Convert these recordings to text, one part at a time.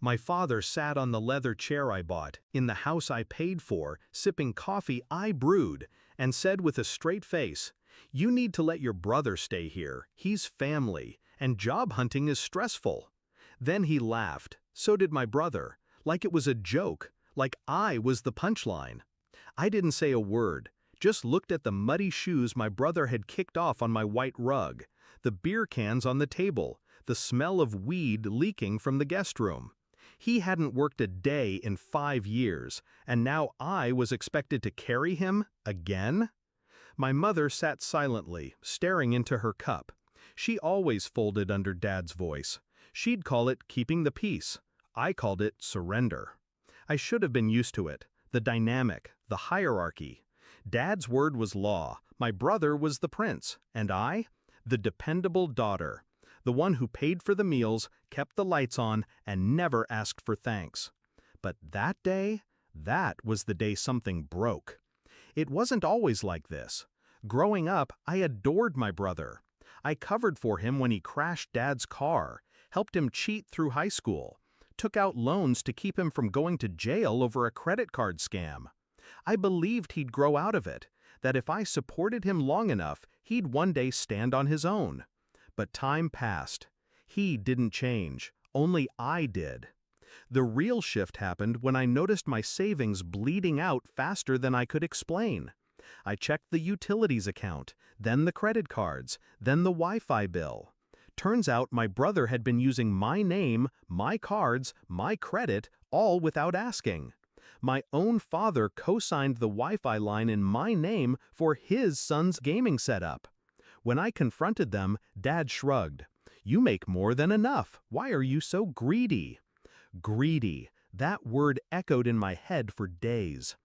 My father sat on the leather chair I bought, in the house I paid for, sipping coffee I brewed, and said with a straight face, "You need to let your brother stay here, he's family, and job hunting is stressful." Then he laughed, so did my brother, like it was a joke, like I was the punchline. I didn't say a word, just looked at the muddy shoes my brother had kicked off on my white rug, the beer cans on the table, the smell of weed leaking from the guest room. He hadn't worked a day in 5 years, and now I was expected to carry him again? My mother sat silently, staring into her cup. She always folded under Dad's voice. She'd call it keeping the peace. I called it surrender. I should have been used to it, the dynamic, the hierarchy. Dad's word was law, my brother was the prince, and I? The dependable daughter. The one who paid for the meals, kept the lights on, and never asked for thanks. But that day? That was the day something broke. It wasn't always like this. Growing up, I adored my brother. I covered for him when he crashed Dad's car, helped him cheat through high school, took out loans to keep him from going to jail over a credit card scam. I believed he'd grow out of it, that if I supported him long enough, he'd one day stand on his own. But time passed. He didn't change, only I did. The real shift happened when I noticed my savings bleeding out faster than I could explain. I checked the utilities account, then the credit cards, then the Wi-Fi bill. Turns out my brother had been using my name, my cards, my credit, all without asking. My own father co-signed the Wi-Fi line in my name for his son's gaming setup. When I confronted them, Dad shrugged. "You make more than enough. Why are you so greedy?" Greedy. That word echoed in my head for days.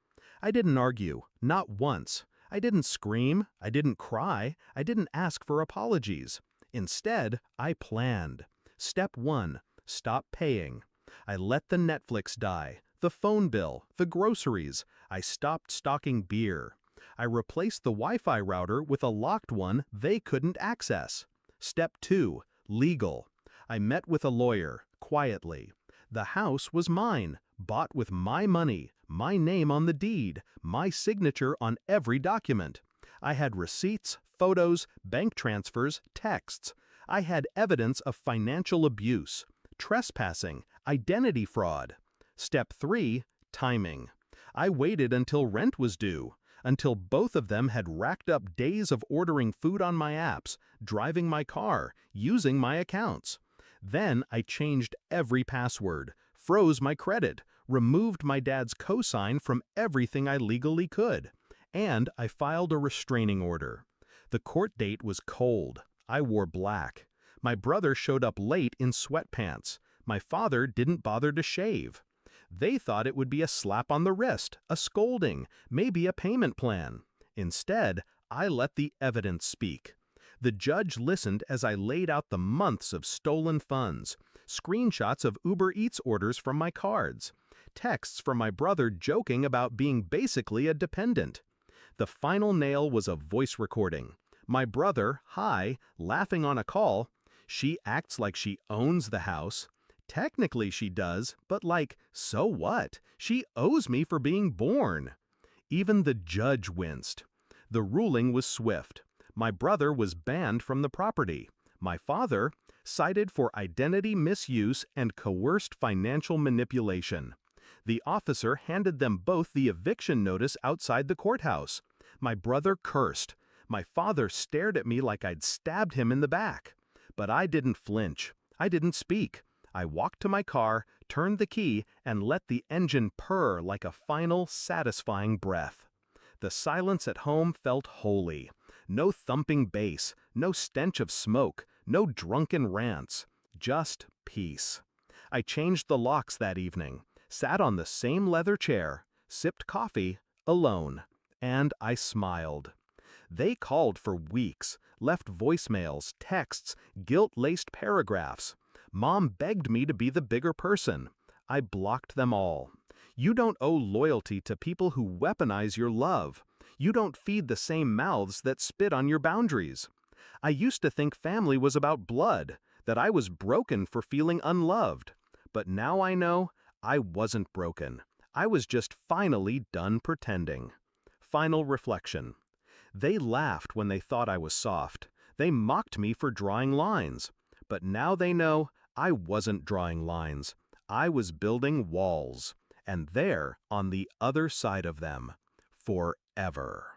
I didn't argue, not once. I didn't scream, I didn't cry, I didn't ask for apologies. Instead, I planned. Step 1, stop paying. I let the Netflix die, the phone bill, the groceries. I stopped stocking beer. I replaced the Wi-Fi router with a locked one they couldn't access. Step 2, legal. I met with a lawyer, quietly. The house was mine, bought with my money, my name on the deed, my signature on every document. I had receipts, photos, bank transfers, texts. I had evidence of financial abuse, trespassing, identity fraud. Step 3, timing. I waited until rent was due, until both of them had racked up days of ordering food on my apps, driving my car, using my accounts. Then I changed every password, froze my credit, removed my dad's cosign from everything I legally could, and I filed a restraining order. The court date was cold. I wore black. My brother showed up late in sweatpants. My father didn't bother to shave. They thought it would be a slap on the wrist, a scolding, maybe a payment plan. Instead, I let the evidence speak. The judge listened as I laid out the months of stolen funds, screenshots of Uber Eats orders from my cards, texts from my brother joking about being basically a dependent. The final nail was a voice recording. My brother, high, laughing on a call. "She acts like she owns the house. Technically she does, but like, so what? She owes me for being born." Even the judge winced. The ruling was swift. My brother was banned from the property. My father, cited for identity misuse and coerced financial manipulation. The officer handed them both the eviction notice outside the courthouse. My brother cursed. My father stared at me like I'd stabbed him in the back. But I didn't flinch. I didn't speak. I walked to my car, turned the key, and let the engine purr like a final, satisfying breath. The silence at home felt holy. No thumping bass, no stench of smoke, no drunken rants. Just peace. I changed the locks that evening, sat on the same leather chair, sipped coffee, alone, and I smiled. They called for weeks, left voicemails, texts, guilt-laced paragraphs. Mom begged me to be the bigger person. I blocked them all. You don't owe loyalty to people who weaponize your love. You don't feed the same mouths that spit on your boundaries. I used to think family was about blood, that I was broken for feeling unloved. But now I know I wasn't broken. I was just finally done pretending. Final reflection. They laughed when they thought I was soft. They mocked me for drawing lines. But now they know I wasn't drawing lines. I was building walls. And they're on the other side of them. Forever.